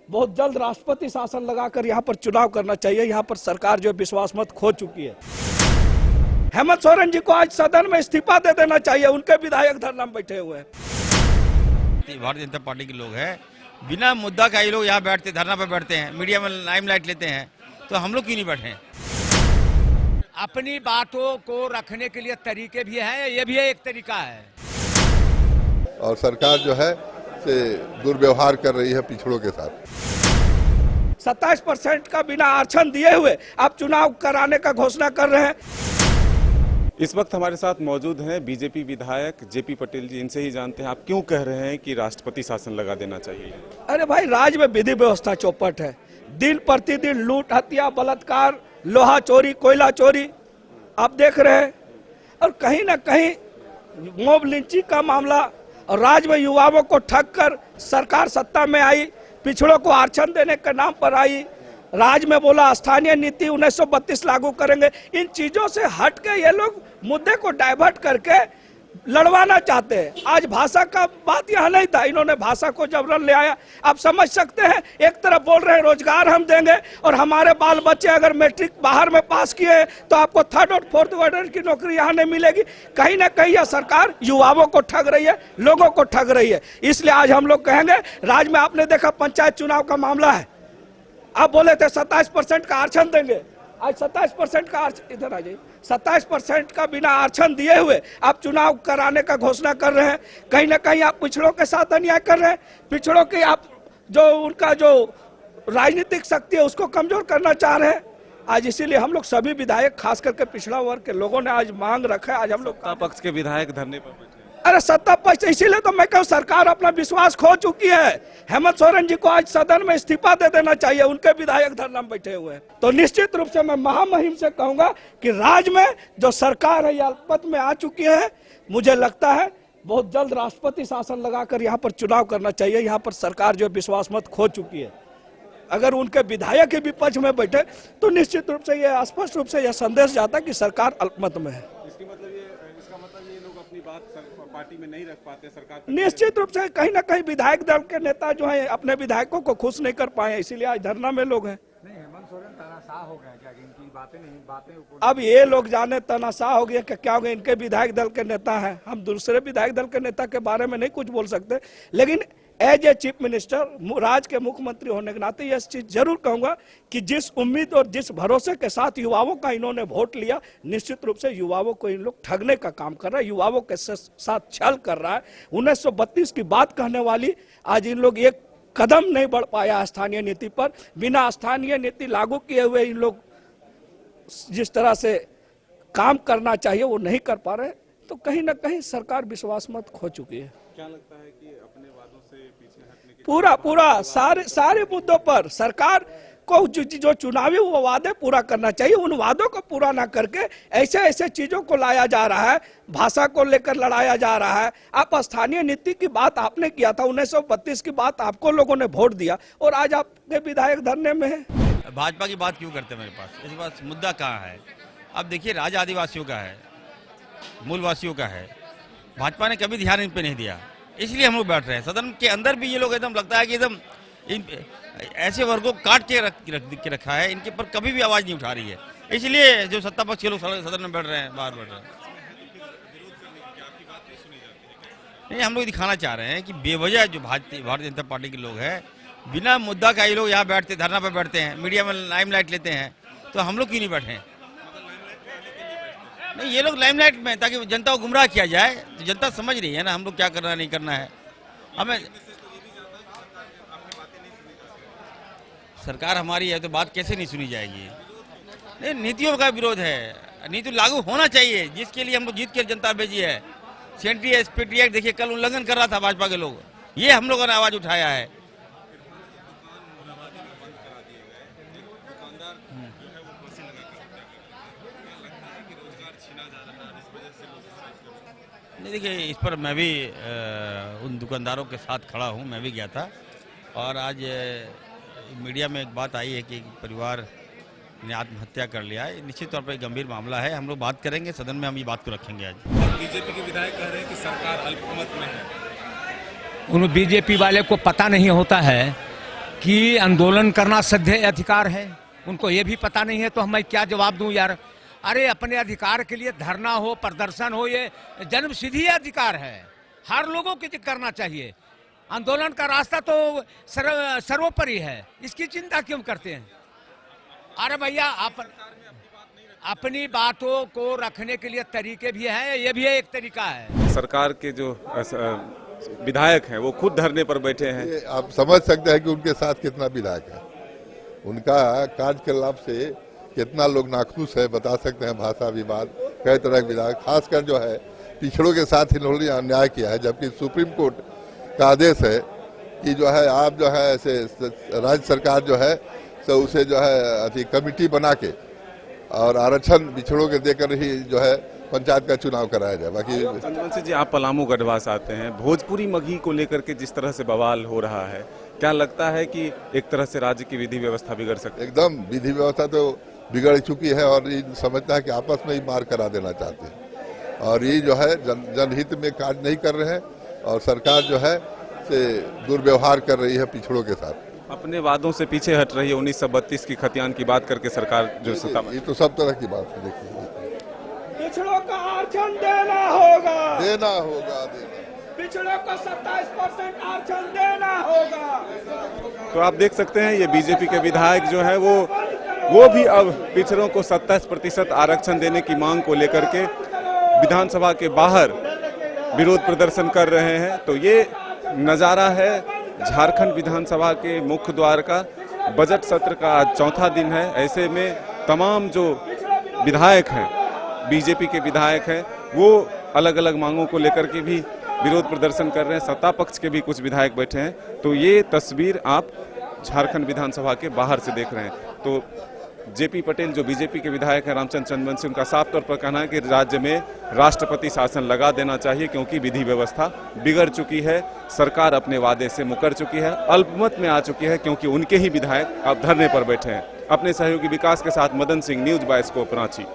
बहुत जल्द राष्ट्रपति शासन लगाकर यहाँ पर चुनाव करना चाहिए। यहाँ पर सरकार जो विश्वास मत खो चुकी है। हेमंत सोरेन जी को आज सदन में इस्तीफा दे देना चाहिए। उनके विधायक धरना में बैठे हुए हैं। भारतीय जनता पार्टी के लोग हैं, बिना मुद्दा का ये लोग यहाँ बैठते, धरना पे बैठते हैं, मीडिया में लाइमलाइट लेते हैं, तो हम लोग क्यों नहीं बैठे? अपनी बातों को रखने के लिए तरीके भी हैं, ये भी एक तरीका है। और सरकार जो है से दुर्व्यवहार कर रही है पिछड़ों के साथ। 27% का बिना आरक्षण दिए हुए आप चुनाव कराने का घोषणा कर रहे हैं। इस वक्त हमारे साथ मौजूद हैं बीजेपी विधायक जेपी पटेल जी। इनसे ही जानते हैं आप क्यों कह रहे हैं कि राष्ट्रपति शासन लगा देना चाहिए। अरे भाई, राज्य में विधि व्यवस्था चौपट है। दिन प्रतिदिन लूट, हत्या, बलात्कार, लोहा चोरी, कोयला चोरी आप देख रहे हैं। और कहीं ना कहीं मॉब लिंचिंग का मामला, और राज्य में युवाओं को ठग कर सरकार सत्ता में आई, पिछड़ों को आरक्षण देने के नाम पर आई, राज्य में बोला स्थानीय नीति 1932 लागू करेंगे। इन चीजों से हट के ये लोग मुद्दे को डाइवर्ट करके लड़वाना चाहते हैं। आज भाषा का बात यहाँ नहीं था, इन्होंने भाषा को जबरन ले आया। आप समझ सकते हैं, एक तरफ बोल रहे हैं रोजगार हम देंगे और हमारे बाल बच्चे अगर मैट्रिक बाहर में पास किए तो आपको 3rd और 4th ऑर्डर की नौकरी यहाँ नहीं मिलेगी। कहीं ना कहीं यह सरकार युवाओं को ठग रही है, लोगों को ठग रही है। इसलिए आज हम लोग कहेंगे, राज्य में आपने देखा पंचायत चुनाव का मामला है। आप बोले थे 27% का आरक्षण देंगे, आज 27% का आरक्षण, इधर आ जाइए, 27% का बिना आरक्षण दिए हुए आप चुनाव कराने का घोषणा कर रहे हैं। कहीं ना कहीं आप पिछड़ों के साथ अन्याय कर रहे हैं। पिछड़ों की आप जो उनका जो राजनीतिक शक्ति है उसको कमजोर करना चाह रहे हैं। आज इसीलिए हम लोग सभी विधायक, खास करके पिछड़ा वर्ग के लोगों ने आज मांग रखा है। आज हम लोग सत्ता पक्ष के विधायक धरने पर बैठे हैं। अरे सत्ता पक्ष, इसीलिए तो मैं कहूँ सरकार अपना विश्वास खो चुकी है। हेमंत सोरेन जी को आज सदन में इस्तीफा दे देना चाहिए। उनके विधायक धरना में बैठे हुए हैं। तो निश्चित रूप से मैं महामहिम से कहूंगा कि राज्य में जो सरकार है अल्पमत में आ चुकी है। मुझे लगता है बहुत जल्द राष्ट्रपति शासन लगाकर यहाँ पर चुनाव करना चाहिए। यहाँ पर सरकार जो विश्वास मत खो चुकी है। अगर उनके विधायक के विपक्ष में बैठे तो निश्चित रूप से यह स्पष्ट रूप से यह संदेश जाता है कि सरकार अल्पमत में है। इसका मतलब ये लोग अपनी बात पार्टी में नहीं रख पाते, सरकार निश्चित रूप से कहीं ना कहीं विधायक दल के नेता जो हैं अपने विधायकों को खुश नहीं कर पाए, इसीलिए आज धरना में लोग हैं। नहीं, हेमंत सोरेन तनाशाह हो गए क्या? इनकी बातें अब ये लोग जाने तनाशाह हो गया क्या हो गया। इनके विधायक दल के नेता हैं, हम दूसरे विधायक दल के नेता के बारे में नहीं कुछ बोल सकते। लेकिन एज ए चीफ मिनिस्टर, राज्य के मुख्यमंत्री होने के नाते यह चीज जरूर कहूंगा कि जिस उम्मीद और जिस भरोसे के साथ युवाओं का इन्होंने वोट लिया, निश्चित रूप से युवाओं को इन लोग ठगने का काम कर रहा है, युवाओं के साथ छल कर रहा है। 1932 की बात कहने वाली आज इन लोग एक कदम नहीं बढ़ पाया स्थानीय नीति पर। बिना स्थानीय नीति लागू किए हुए इन लोग जिस तरह से काम करना चाहिए वो नहीं कर पा रहे। तो कहीं ना कहीं सरकार विश्वास मत खो चुकी है। क्या लगता है कि अपने वादों से पीछे हटने के पूरा सारे मुद्दों पर सरकार को जो चुनावी वो वादे पूरा करना चाहिए, उन वादों को पूरा ना करके ऐसे चीजों को लाया जा रहा है। भाषा को लेकर लड़ाया जा रहा है। आप स्थानीय नीति की बात आपने किया था, 1932 की बात आपको लोगों ने वोट दिया और आज आपके विधायक धरने में है। भाजपा की बात क्यों करते हैं मेरे पास? इस बात मुद्दा कहाँ है? अब देखिए, राज्य आदिवासियों का है, मूलवासियों का है। भाजपा ने कभी ध्यान इन पे नहीं दिया, इसलिए हम लोग बैठ रहे हैं। सदन के अंदर भी ये लोग एकदम लगता है कि एकदम ऐसे वर्गों को काट के रखा है, इनके पर कभी भी आवाज नहीं उठा रही है। इसलिए जो सत्ता पक्ष के लोग सदन में बैठ रहे हैं, बाहर बैठ रहे हैं। नहीं, हम लोग दिखाना चाह रहे हैं कि बेवजह जो भारतीय जनता पार्टी के लोग हैं, बिना मुद्दा का ये लोग यहाँ बैठते, धरना पर बैठते हैं, मीडिया में लाइमलाइट लेते हैं, तो हम लोग क्यों नहीं बैठे? नहीं, ये लोग लाइमलाइट में ताकि जनता को गुमराह किया जाए। तो जनता समझ रही है ना हम लोग क्या करना नहीं करना है। हमें सरकार हमारी है तो बात कैसे नहीं सुनी जाएगी? नहीं, नीतियों का विरोध है, नीति लागू होना चाहिए जिसके लिए हम लोग जीत कर जनता भेजी है। सेंट्री एसपीटी एक्ट देखिए, कल उल्लंघन कर रहा था भाजपा के लोग, ये हम लोगों ने आवाज उठाया है। नहीं, देखिए, इस पर मैं भी उन दुकानदारों के साथ खड़ा हूँ, मैं भी गया था। और आज मीडिया में एक बात आई है कि परिवार ने आत्महत्या कर लिया है। निश्चित तौर पर एक गंभीर मामला है, हम लोग बात करेंगे, सदन में हम ये बात को रखेंगे। आज बीजेपी के विधायक कह रहे हैं कि सरकार अल्पमत में है। उन बीजेपी वाले को पता नहीं होता है कि आंदोलन करना सभ्य अधिकार है। उनको ये भी पता नहीं है तो मैं क्या जवाब दूं यार। अरे अपने अधिकार के लिए धरना हो, प्रदर्शन हो, ये जन्मसिद्ध अधिकार है, हर लोगों को करना चाहिए। आंदोलन का रास्ता तो सर्वोपरि है, इसकी चिंता क्यों करते हैं? अरे भैया अपनी बातों को रखने के लिए तरीके भी हैं, ये भी एक तरीका है। सरकार के जो विधायक हैं वो खुद धरने पर बैठे हैं। ये आप समझ सकते हैं कि उनके साथ कितना विधायक है, उनका कार्यकलाप से कितना लोग नाखुश है, बता सकते हैं। भाषा विवाद, कई तरह के विधायक, खासकर जो है पिछड़ों के साथ इन्होंने अन्याय किया है, जबकि सुप्रीम कोर्ट का आदेश है कि जो है आप जो है ऐसे राज्य सरकार जो है तो उसे जो है अभी कमेटी बना के और आरक्षण पिछड़ों के देकर ही जो है पंचायत का चुनाव कराया जाए। बाकी चंद्रवंशी जी, आप पलामू गढ़वास आते हैं, भोजपुरी मगही को लेकर के जिस तरह से बवाल हो रहा है, क्या लगता है कि एक तरह से राज्य की विधि व्यवस्था बिगड़ सकती है? एकदम विधि व्यवस्था तो बिगड़ चुकी है और ये समझता है कि आपस में ही मार करा देना चाहते हैं और ये जो है जनहित में कार्य नहीं कर रहे हैं और सरकार जो है से दुर्व्यवहार कर रही है पिछड़ों के साथ। अपने वादों से पीछे हट रही है। 1932 की खतियान की बात करके सरकार जो सत्ता में, ये तो सब तरह की बात है। देखिए, पिछड़ों का आरक्षण देना होगा, देना होगा, पिछड़ों को 27% आरक्षण देना होगा। तो आप देख सकते हैं ये बीजेपी के विधायक जो है वो भी अब पिछड़ों को 27% आरक्षण देने की मांग को लेकर के विधानसभा के बाहर विरोध प्रदर्शन कर रहे हैं। तो ये नज़ारा है झारखंड विधानसभा के मुख्य द्वार का। बजट सत्र का आज चौथा दिन है। ऐसे में तमाम जो विधायक हैं, बीजेपी के विधायक हैं, वो अलग अलग मांगों को लेकर के भी विरोध प्रदर्शन कर रहे हैं। सत्ता पक्ष के भी कुछ विधायक बैठे हैं। तो ये तस्वीर आप झारखंड विधानसभा के बाहर से देख रहे हैं। तो जेपी पटेल जो बीजेपी के विधायक हैं, रामचंद्र चंद्रवंशी, उनका साफ तौर पर कहना है कि राज्य में राष्ट्रपति शासन लगा देना चाहिए क्योंकि विधि व्यवस्था बिगड़ चुकी है, सरकार अपने वादे से मुकर चुकी है, अल्पमत में आ चुकी है क्योंकि उनके ही विधायक अब धरने पर बैठे हैं। अपने सहयोगी विकास के साथ मदन सिंह, न्यूज़ 22 को रांची।